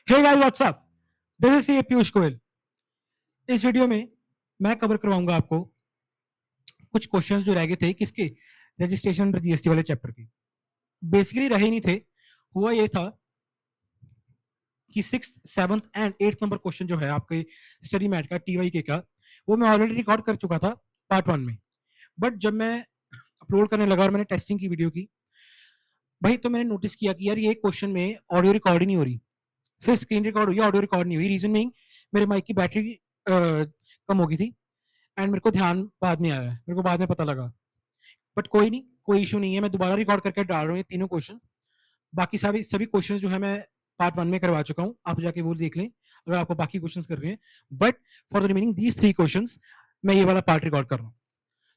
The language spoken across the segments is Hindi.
Hey guys what's up, this is C Piyush Goyal. इस वीडियो में मैं कवर करवाऊंगा आपको कुछ क्वेश्चंस जो रह गए थे किसके, रजिस्ट्रेशन जीएसटी वाले चैप्टर के। बेसिकली रहे नहीं थे, हुआ ये था कि six seventh and eighth number question जो है आपके स्टडी मैट का टीवाई के का, वो मैं ऑलरेडी रिकॉर्ड कर चुका था पार्ट वन में। बट जब मैं अपलोड करने लगा और मैंने टेस्टिंग की वीडियो की भाई, तो मैंने नोटिस किया कि यार ये क्वेश्चन में ऑडियो रिकॉर्ड ही नहीं हो रही, सिर्फ स्क्रीन रिकॉर्ड हुई, ऑडियो रिकॉर्ड नहीं हुई। रीजन मीइंग मेरे माइक की बैटरी कम हो गई थी एंड मेरे को ध्यान बाद में आया, मेरे को बाद में पता लगा। बट कोई नहीं, कोई इशू नहीं है, मैं दोबारा रिकॉर्ड करके डाल रहा हूँ ये तीनों क्वेश्चन। बाकी सभी सभी क्वेश्चन जो है मैं पार्ट वन में करवा चुका हूँ, आप जाके वो देख लें अगर आपको बाकी क्वेश्चन कर रहे हैं। But for the remaining these three question मैं ये वाला पार्ट रिकॉर्ड कर रहा हूँ।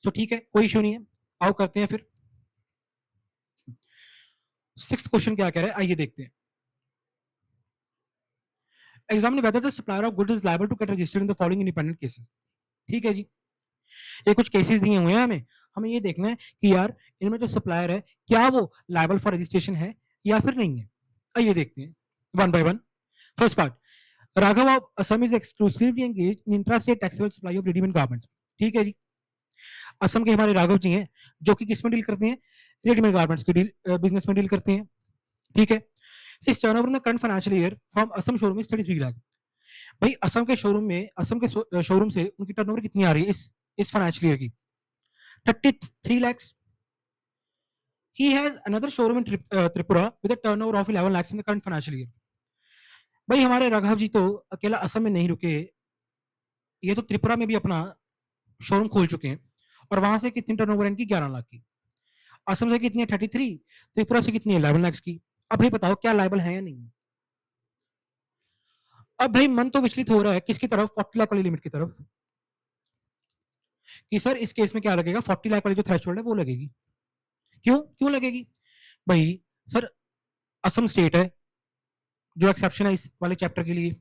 सो ठीक है, कोई इशू नहीं है, आओ करते हैं फिर। सिक्स क्वेश्चन क्या कह रहा है, आइए देखते हैं। Examine whether the supplier of goods is liable to get registered in the following independent cases. ठीक है जी, ये कुछ केसेस दिए हुए हैं हमें हमें ये देखना है कि यार इनमें जो सप्लायर है क्या वो लायबल फॉर रजिस्ट्रेशन है या फिर नहीं है। आइए देखते हैं one by one. First part, Raghav of Assam is exclusively engage in intrastate taxable supply of readymade garments. ठीक है जी, असम के हमारे राघव जी हैं जो कि किस में डील करते हैं, रेडीमेड गारमेंट्स के डील बिजनेस में डील करते हैं। ठीक है, इस turnover in the current financial year from Assam showroom is 33 lakh. भाई असम के शोरूम में, असम के शोरूम से उनकी टर्नओवर कितनी आ रही है इस फाइनेंशियल ईयर की, 33 lakhs. He has another showroom in Tripura with a turnover of 11 lakhs in the current financial year. भाई हमारे राघव जी तो अकेला असम में नहीं रुके, ये तो त्रिपुरा में भी अपना शोरूम खोल चुके हैं और वहां से कितनी टर्नओवर है इनकी, 11 लाख की। असम से कितनी है, 33। त्रिपुरा से कितनी है, 11 लाख की। अब भाई बताओ क्या लाइबल है या नहीं। अब भाई मन तो विचलित हो रहा है किसकी तरफ, 40 लाख वाली लिमिट की तरफ, कि सर इस केस में क्या लगेगा, 40 लाख वाली जो थ्रेशोल्ड है वो लगेगी। क्यों क्यों लगेगी भाई, सर असम स्टेट है जो एक्सेप्शन है इस वाले चैप्टर के लिए।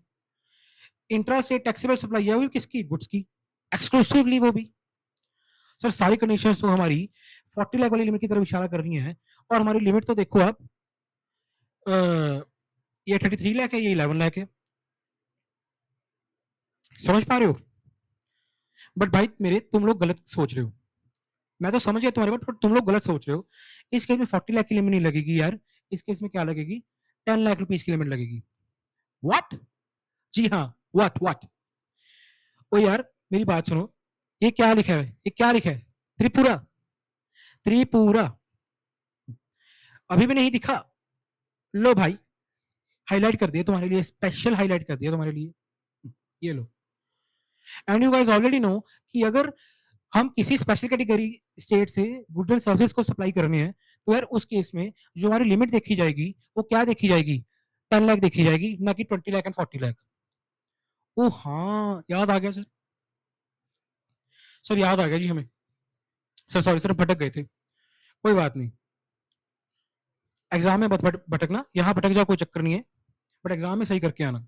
इंट्रा स्टेट टैक्सेबल सप्लाई है वो भी किसकी, गुड्स की, एक्सक्लूसिवली वो भी। सर सारी कंडीशंस तो हमारी 40 लाख वाली लिमिट की तरफ इशारा कर रही हैं और हमारी लिमिट तो देखो आप, ये 33 लाख है, ये 11 लाख है। समझ पा रहे हो। बट भाई मेरे तुम लोग गलत सोच रहे हो, मैं तो समझ गया तुम्हारे बात, बट तुम लोग गलत सोच रहे हो। इस केस में 40 लाख की लिमिट नहीं लगेगी यार, इस केस में क्या लगेगी, 10 लाख रुपीज की लिमिट लगेगी। व्हाट, जी हाँ, व्हाट। ओ यार मेरी बात सुनो, ये क्या लिखा है, ये क्या लिखा है, त्रिपुरा, त्रिपुरा। अभी भी नहीं दिखा, लो भाई हाईलाइट कर दिया तुम्हारे लिए, स्पेशल हाईलाइट कर दिया तुम्हारे लिए, ये लो। And you guys already know कि अगर हम किसी स्पेशल कैटेगरी स्टेट से गुड्स एंड सर्विसेज को सप्लाई करने हैं तो यार उस केस में जो हमारी लिमिट देखी जाएगी वो क्या देखी जाएगी, 10 लाख देखी जाएगी, ना कि 20 लाख एंड 40 लाख। ओ हाँ, याद आ गया सर, सर याद आ गया जी हमें। सर सॉरी सर, भटक गए थे, कोई बात नहीं। एग्जाम में भटकना, यहाँ भटक जाओ कोई चक्कर नहीं है, बट एग्जाम में सही करके आना।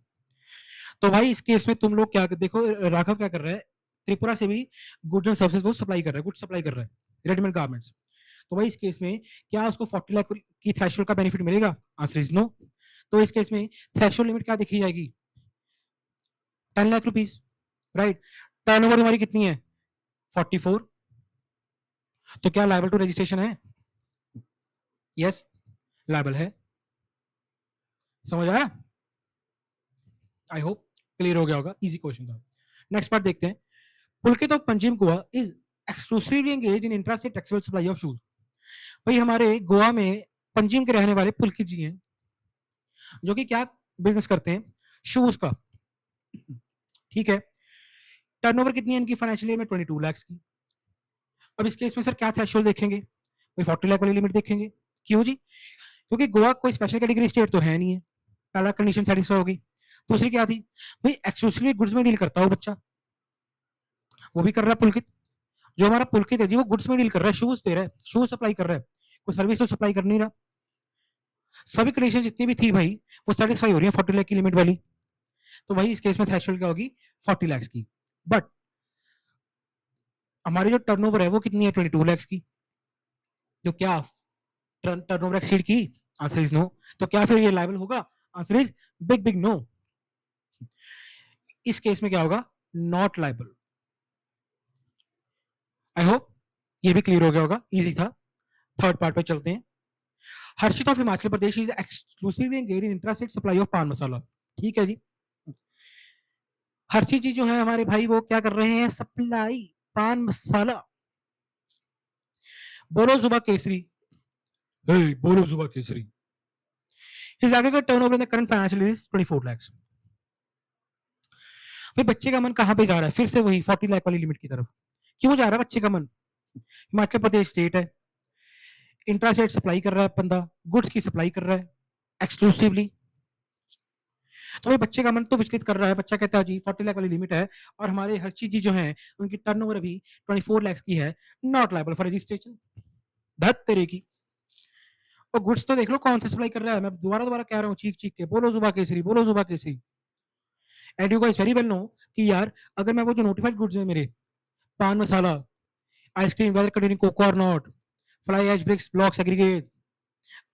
तो भाई इस केस में तुम लोग क्या देखो, राघव क्या कर रहा है, त्रिपुरा से भी गुड्स एंड सर्विसेज वो सप्लाई कर रहा है, गुड्स सप्लाई कर रहा है, रेडीमेड गारमेंट्स। तो भाई इस केस में क्या उसको 40 लाख की थ्रेशोल्ड का बेनिफिट मिलेगा, आंसर इज नो। तो इस केस में थ्रेशोल्ड लिमिट क्या देखी जाएगी, 10 लाख रुपीज, राइट। टर्नओवर हमारी कितनी है, 44। तो क्या लायबल टू रजिस्ट्रेशन है, यस लायबल है। समझ आया, आई होप क्लियर हो गया होगा, इजी क्वेश्चन था। नेक्स्ट पार्ट देखते हैं। Pulkit of Panjim Goa is exclusively engage in intrastate taxable supply of shoes. भाई हमारे गोवा में पंजिम के रहने वाले पुलकित जी हैं जो कि क्या बिजनेस करते हैं, शूज का। ठीक है, टर्नओवर कितनी है इनकी फाइनेंशियल ईयर में, 22 लाख की। अब इस केस में सर क्या थ्रेशोल्ड देखेंगे, भाई 40 लाख वाली लिमिट देखेंगे। क्यों जी, क्योंकि गोवा कोई स्पेशल कैटेगरी स्टेट तो है नहीं है, पहला कंडीशन सेटिस्फाई होगी। दूसरी क्या थी, भाई एक्सक्लूसिवली गुड्स में डील करता हो बच्चा, वो भी कर रहा है पुलकित। जो हमारा पुलकित है जी वो गुड्स में डील कर रहा है, शूज दे रहा है, शूज सप्लाई कर रहा है, कोई सर्विस तो सप्लाई कर नहीं रहा। सभी कंडीशन जितनी भी थी भाई वो सेटिस्फाई हो रही है 40 लाख की लिमिट वाली। तो भाई इस केस में थ्रेशोल्ड क्या होगी, 40 लाख की। बट हमारी जो टर्नओवर है वो कितनी है, 22 लाख की। तो क्या टर्नओवर एक्सीड की, आंसर इज नो। तो क्या फिर ये लायबल होगा, answer is big big no. इस केस में क्या होगा, नॉट लाइबल। आई होप ये भी क्लियर हो गया होगा, इजी था। थर्ड पार्ट पे चलते हैं। Harshit of Himachal Pradesh is exclusively engage in intrastate supply of paan masala. ठीक है जी। हर्षित जी जो है हमारे भाई, वो क्या कर रहे हैं, सप्लाई पान मसाला। बोलो जुबा केसरी, बोलो जुबा Kesari. His aggregate turnover in the current financial year is 24 lakhs। भाई बच्चे का मन कहां पे जा रहा है, फिर से वही 40 लाख वाली लिमिट की तरफ। क्यों जा रहा है बच्चे का मन? हिमाचल प्रदेश स्टेट है, इंट्रा स्टेट सप्लाई कर रहा है बंदा, गुड्स की सप्लाई कर रहा है एक्सक्लूसिवली। तो भाई बच्चे का मन तो विचलित कर रहा है। बच्चा कहता है जी 40 लाख वाली लिमिट है, और हमारे हर्षित जी जो है उनकी टर्नओवर अभी 24 लाख की है, नॉट लायबल फॉर रजिस्ट्रेशन। धत तेरे की। और गुड्स तो देख लो कौन सा सप्लाई कर रहा है। मैं दोबारा दोबारा कह रहा हूँ चीख चीख के, बोलो जुबा केसरी, बोलो जुबा केसरी। And you guys very well know कि यार अगर मैं वो जो नोटिफाइड गुड्स है मेरे, pan masala, ice cream whether containing cocoa और not, fly ash bricks blocks aggregate,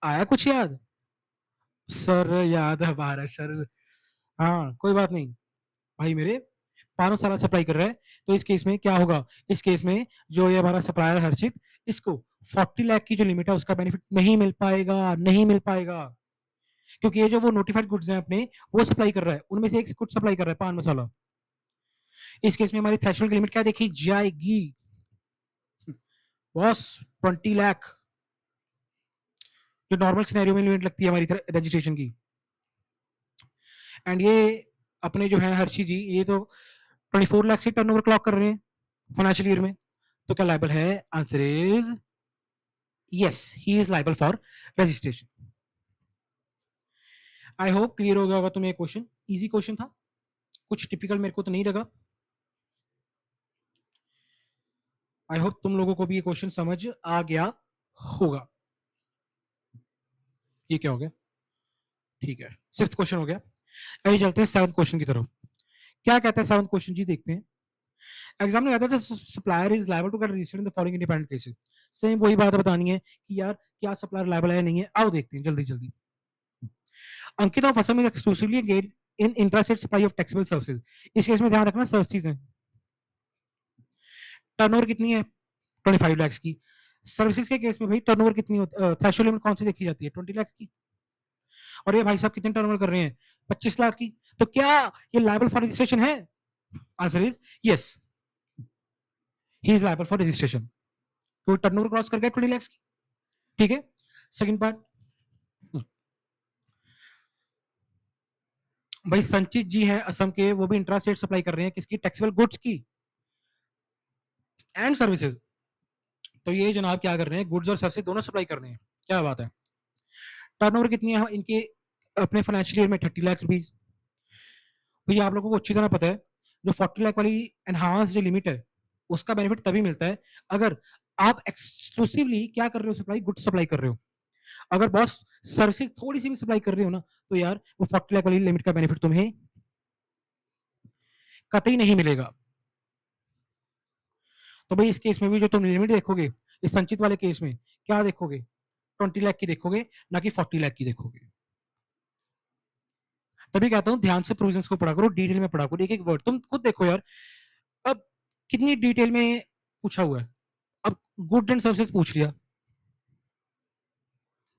आया कुछ याद? सर याद है हमारा सर। हाँ कोई बात नहीं भाई, मेरे पान मसाला सप्लाई कर रहा है। तो इस केस में क्या होगा, इस केस में जो ये हमारा सप्लायर हर्षित, इसको 40 लाख की जो लिमिट है उसका बेनिफिट नहीं मिल पाएगा, नहीं मिल पाएगा। क्योंकि ये जो वो नोटिफाइड गुड्स हैं अपने, वो सप्लाई कर रहा है, उनमें से एक गुड सप्लाई कर रहा है पान मसाला। इस केस में हमारी थ्रेशोल्ड लिमिट क्या देखी जाएगी बॉस, 20 लाख, जो नॉर्मल सिनेरियो में लिमिट लगती है हमारी रजिस्ट्रेशन की। एंड ये अपने जो है हर्षी जी, ये तो 24 लाख से टर्नओवर क्लॉक कर रहे हैं फाइनेंशियल ईयर में। तो क्या लाइबल है? Answer is yes, he is liable for registration. I hope clear हो गया होगा तुम्हें। क्वेश्चन इजी क्वेश्चन था, कुछ टिपिकल मेरे को तो नहीं लगा। आई होप तुम लोगों को भी ये क्वेश्चन समझ आ गया होगा। ये क्या हो गया? ठीक है, सिक्स्थ क्वेश्चन हो गया। अभी चलते हैं सेवंथ क्वेश्चन की तरफ। क्या कहता है सेवंथ क्वेश्चन जी, देखते हैं। एग्जाम में कहता है supplier is liable to get registered in the following independent cases. Same वही बात बतानी है कि यार क्या सप्लायर लायबल है नहीं है। आओ देखते हैं जल्दी जल्दी। Ankit of Assam is exclusively engaged in intrastate supply of taxable services. इस केस में ध्यान रखना सर्विसेज है। टर्नओवर कितनी है? 25 लाख की। सर्विसेज के केस में भाई टर्नओवर कितनी होती है, थ्रेशोल्ड लिमिट कौन सी देखी जाती है? 20 लाख की। और ये भाई साहब कितने टर्नओवर कर रहे हैं? 25 लाख की। तो क्या ये लायबल फॉर रजिस्ट्रेशन है? Answer is yes, he is liable for registration. तो टर्नओवर क्रॉस कर गया 20 लाख की। ठीक है, सेकंड पार्ट। भाई संचित जी हैं असम के, वो भी इंट्रा स्टेट सप्लाई कर रहे हैं किसकी? टैक्सेबल गुड्स की एंड सर्विसेज। तो ये जनाब क्या कर रहे हैं, गुड्स और सर्विसेज दोनों सप्लाई कर रहे हैं। क्या बात है। टर्नओवर कितनी है इनके अपने फाइनेंशियल ईयर में? 30 लाख रुपीज। भैया आप लोगों को अच्छी तरह पता है, जो 40 लाख वाली एनहांस जो लिमिट है, उसका बेनिफिट तभी मिलता है अगर आप एक्सक्लूसिवली क्या कर रहे हो, सप्लाई गुड्स सप्लाई कर रहे हो। अगर बॉस सर्विसेज थोड़ी सी भी सप्लाई कर रहे हो ना, तो यार वो 40 लाख वाली लिमिट का बेनिफिट तुम्हें कतई नहीं मिलेगा। तो भाई इस केस में भी जो तुम लिमिट देखोगे, इस संचित वाले केस में क्या देखोगे? 20 लाख की देखोगे, ना कि 40 लाख की देखोगे। तभी कहता हूं ध्यान से प्रोविजंस को पढ़ा करो, डिटेल में पढ़ा करो, एक एक वर्ड तुम खुद देखो यार। अब कितनी डिटेल में पूछा हुआ है। अब गुड एंड सर्विसेज पूछ लिया,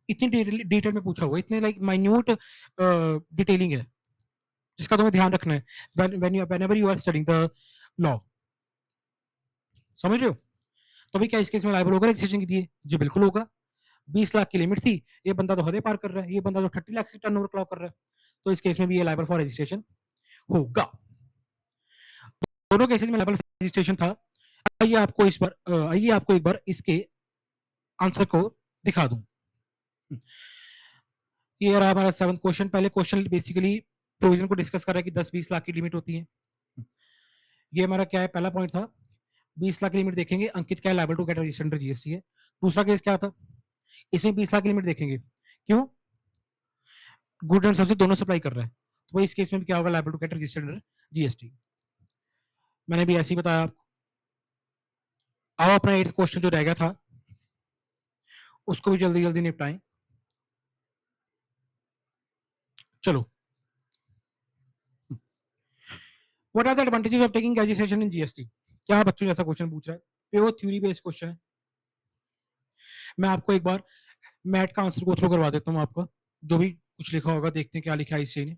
इतनी डिटेल में पूछा हुआ है, इतने लाइक माइन्यूट डिटेलिंग है जिसका तुम्हें ध्यान रखना है whenever you are studying the law। समझ रहे हो? तो भाई क्या इस केस में लाइबल होगा रजिस्ट्रेशन के लिए? जी बिल्कुल होगा। 20 लाख की लिमिट थी, ये बंदा तो हदे पार कर रहा है, ये बंदा तो 30 लाख की टर्नओवर क्लॉक कर रहा है। तो इस केस में भी ये लाइबल फॉर रजिस्ट्रेशन होगा। दोनों केसेस में लाइबल फॉर रजिस्ट्रेशन था। आइए आपको एक बार इसके आंसर को दिखा दूं। ये रहा हमारा सेवंथ क्वेश्चन। पहले क्वेश्चन बेसिकली प्रोविजन को डिस्कस कर रहा है कि 10-20 लाख की लिमिट होती है। ये हमारा क्या है, पहला पॉइंट था 20 लाख की लिमिट देखेंगे, अंकित क्या है, liable to get registered under GST है। दूसरा केस क्या था, इसमें 20 लाख की लिमिट देखेंगे, क्यों? गुड एंड सर्विस दोनों सप्लाई कर रहा है, तो इस केस में भी क्या होगा, liable to get registered under GST. मैंने भी ऐसे ही बताया आपको। अब अपना 8th क्वेश्चन जो रह गया था उसको भी जल्दी जल्दी निपटाएं। चलो, what are the advantages of taking registration in GST? क्या बच्चों जैसा क्वेश्चन पूछ रहा है, प्योर थ्योरी बेस्ड क्वेश्चन है। मैं आपको एक बार मैट का आंसर गो थ्रू करवा देता हूँ, आपका जो भी कुछ लिखा होगा, देखते हैं क्या लिखा है इस ने।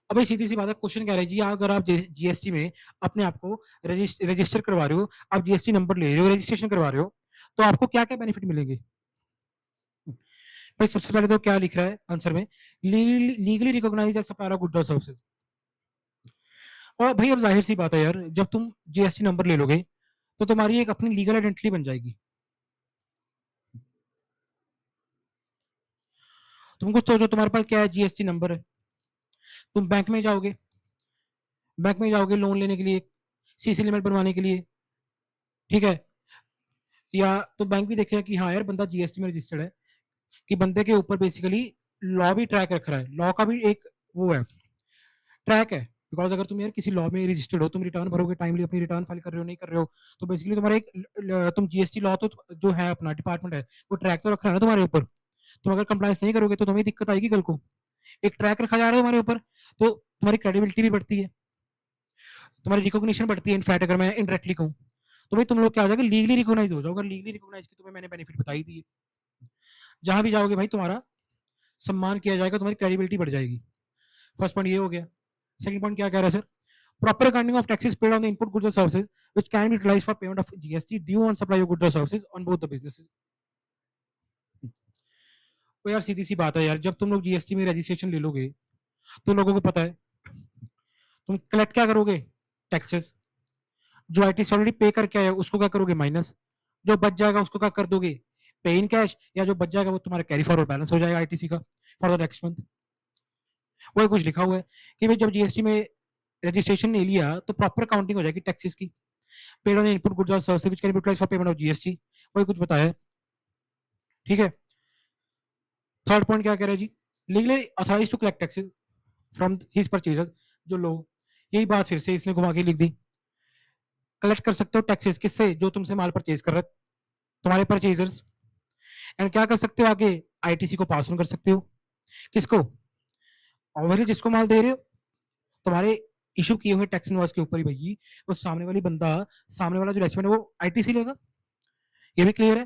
अब सीधी सी बात है, क्वेश्चन कह रहे हैं जी अगर आप जीएसटी में अपने आप को रजिस्टर करवा रहे हो, आप जीएसटी नंबर ले रहे हो, रजिस्ट्रेशन करवा रहे हो, तो आपको क्या क्या बेनिफिट मिलेंगे? भाई सबसे पहले तो क्या लिख रहा है आंसर में, legally recognized as supplier of goods और सर्विसेज। और भाई अब जाहिर सी बात है यार, जब तुम जीएसटी नंबर ले लोगे तो तुम्हारी एक अपनी लीगल आइडेंटिटी बन जाएगी। तुम कुछ सोचो, तुम्हारे पास क्या है, जीएसटी नंबर है, तुम बैंक में जाओगे, लोन लेने के लिए, सीसी लिमिट बनवाने के लिए, ठीक है, या तो बैंक भी देखेगा कि हाँ यार बंदा जीएसटी में रजिस्टर्ड है, कि बंदे के ऊपर बेसिकली लॉ भी ट्रैक रख रहा है, लॉ का भी एक वो है, ट्रैक है। बिकॉज अगर तुम यार किसी लॉ में रजिस्टर्ड हो, तुम रिटर्न भरोगे टाइमली, अपनी रिटर्न फाइल कर रहे हो नहीं कर रहे हो, तो बेसिकली तुम्हारा एक तुम जीएसटी लॉ तो जो है अपना डिपार्टमेंट है, वो ट्रैक तो रख रहा है ना तुम्हारे ऊपर। तुम अगर कंप्लाइंस नहीं करोगे तो तुम्हें दिक्कत आएगी कल को। एक ट्रैक रखा जा रहा है तुम्हारे ऊपर, तो तुम्हारी क्रेडिबिलिटी भी बढ़ती है, तुम्हारी रिकॉग्निशन बढ़ती है। इनफैक्ट अगर मैं इनडायरेक्टली कहूँ तो भाई तुम लोग क्या हो जाएगा, लीगली रिकॉग्नाइज हो जाओगे। लीगली रिकॉग्नाइज की तुम्हें मैंने बेनिफिट बताई दी है, जहां भी जाओगे भाई तुम्हारा सम्मान किया जाएगा, तुम्हारी क्रेडिबिलिटी बढ़ जाएगी। फर्स्ट पॉइंट ये हो गया। सेकंड पॉइंट क्या कह रहा है sir, proper accounting of taxes paid on the input goods or services which can be utilized for payment of GST due on supply of goods or services on both the businesses। तो यार सीधी सी बात है यार, जब तुम लोग जीएसटी में रजिस्ट्रेशन ले लोगे तो लोगों को पता है तुम कलेक्ट क्या करोगे, टैक्सेस। जो आईटीसी ऑलरेडी पे करके आया उसको क्या करोगे, माइनस। जो बच जाएगा उसको क्या कर दोगे, पे इन कैश, या जो बच जाएगा वो तुम्हारा कैरी फॉरवर्ड बैलेंस हो जाएगा आईटीसी का फॉर द नेक्स्ट मंथ। वही कुछ लिखा हुआ है कि भाई जब जीएसटी में रजिस्ट्रेशन ले लिया तो प्रॉपर काउंटिंग हो जाएगी टैक्सेस की, पेड ऑन इनपुट गुड्स और services which can be utilized for payment of GST. वही कुछ बताया है, ठीक है। थर्ड पॉइंट क्या कह रहा है जी, legally authorized to collect taxes from his purchasers. जो लोग, यही बात फिर से इसने घुमा के लिख दी, कलेक्ट कर सकते हो टैक्सेस किससे, जो तुमसे माल परचेज कर रहे हैं, तुम्हारे परचेजर्स। एंड क्या कर सकते हो आगे, आईटीसी को पास ऑन कर सकते हो, किसको, ऑब्वियसली जिसको माल दे रहे हो, तुम्हारे इशू किए हुए टैक्स इनवॉइस के ऊपर ही भाई वो सामने वाली बंदा, सामने वाला जो रेस्टोरेंट है वो आईटीसी लेगा। ये भी क्लियर है।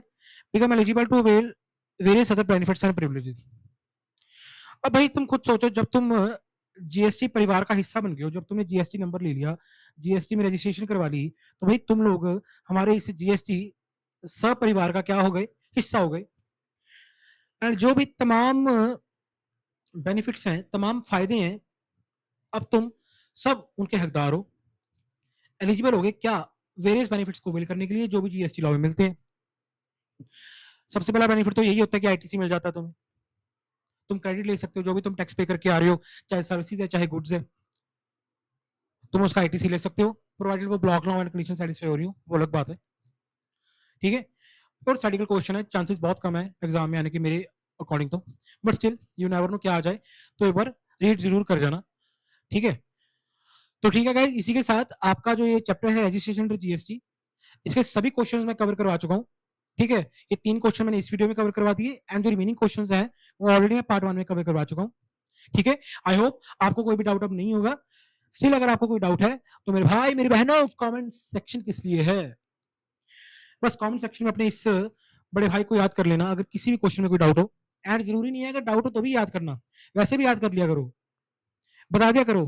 Become eligible to avail various other benefits and privileges. अब भाई तुम खुद सोचो, जब तुम जीएसटी परिवार का हिस्सा बन गए हो, जब तुमने जीएसटी नंबर ले लिया, जीएसटी में रजिस्ट्रेशन करवा ली, तो भाई तुम लोग हमारे इस जीएसटी सपरिवार का क्या हो गए, हिस्सा हो गए। एंड जो भी तमाम बेनिफिट्स हैं, तमाम फायदे हैं, अब तुम सब उनके हकदार हो, एलिजिबल हो गए क्या, वेरियस बेनिफिट्स को अवेल करने के लिए जो भी जीएसटी लॉ में मिलते हैं। सबसे पहला बेनिफिट तो यही होता है कि आईटीसी मिल जाता है तुम्हें, तुम क्रेडिट ले सकते हो, जो भी तुम टैक्स पे करके आ रहे हो, चाहे सर्विसेज है चाहे गुड्स है, तुम उसका आईटीसी ले सकते हो, प्रोवाइडेड वो block law and condition satisfy हो रही हो, वो अलग बात है, ठीक है। और स्टैटिकल क्वेश्चन है, चांसेस बहुत कम है एग्जाम में आने के मेरे अकॉर्डिंग तो, but still you never know क्या आ जाए, तो एक बार रीड जरूर कर जाना, ठीक है। तो ठीक है गाइस, इसी के साथ आपका जो ये चैप्टर है रजिस्ट्रेशन टू जीएसटी, इसके सभी क्वेश्चन मैं कवर करवा चुका हूँ, ठीक है। ये 3 क्वेश्चन मैंने इस वीडियो में कवर करवा दिए, एंड जो रिमेनिंग क्वेश्चंस हैं वो ऑलरेडी मैं पार्ट 1 में कवर करवा चुका हूँ, ठीक है। आई होप आपको कोई भी डाउट अब नहीं होगा। स्टिल अगर आपको कोई डाउट है तो मेरे भाई मेरी बहनों, कमेंट सेक्शन किस लिए है, बस कमेंट सेक्शन में अपने इस बड़े भाई को याद कर लेना अगर किसी भी क्वेश्चन में कोई डाउट हो। एंड जरूरी नहीं है अगर डाउट हो तो भी याद करना, वैसे भी याद कर लिया करो, बता दिया करो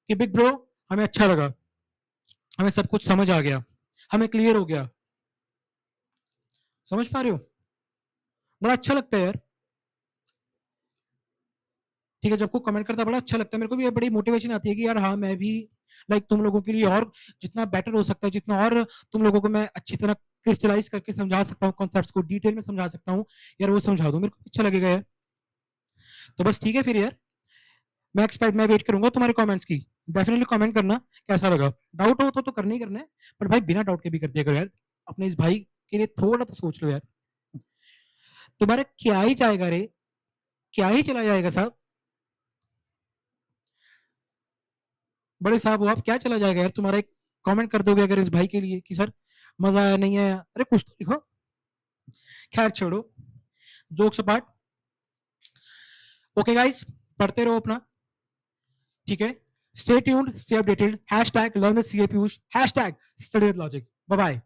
कि बिग ब्रो हमें अच्छा लगा, हमें सब कुछ समझ आ गया, हमें क्लियर हो गया। समझ पा रहे हो, बड़ा अच्छा लगता है यार, ठीक है। जब को कमेंट करता है बड़ा अच्छा लगता है, मेरे को भी बड़ी मोटिवेशन आती है कि यार हाँ मैं भी लाइक तुम लोगों के लिए और जितना बेटर हो सकता है, जितना और तुम लोगों को मैं अच्छी तरह क्रिस्टलाइज करके समझा सकता हूँ, कॉन्सेप्ट्स को डिटेल में समझा सकता हूँ यार, वो समझा दूं, मेरे को अच्छा लगेगा यार। तो बस ठीक है फिर यार, मैं वेट करूंगा तुम्हारे कमेंट्स की, डेफिनेटली कमेंट करना कैसा लगा। डाउट हो तो करना ही करना है, पर भाई बिना डाउट के भी कर दिया करो यार, अपने इस भाई के लिए थोड़ा तो सोच लो यार। तुम्हारा क्या ही जाएगा रे, क्या ही चला जाएगा साहब, बड़े साहब हो आप, क्या चला जाएगा यार तुम्हारा, एक कमेंट कर दोगे अगर इस भाई के लिए कि सर मजा आया नहीं आया, अरे कुछ तो लिखो। खैर छोड़ो, जोक्स अपार्ट, ओके गाइज, पढ़ते रहो अपना, ठीक है। Stay tuned, stay updated, #learn with CA Piyush, #study with logic. Bye bye.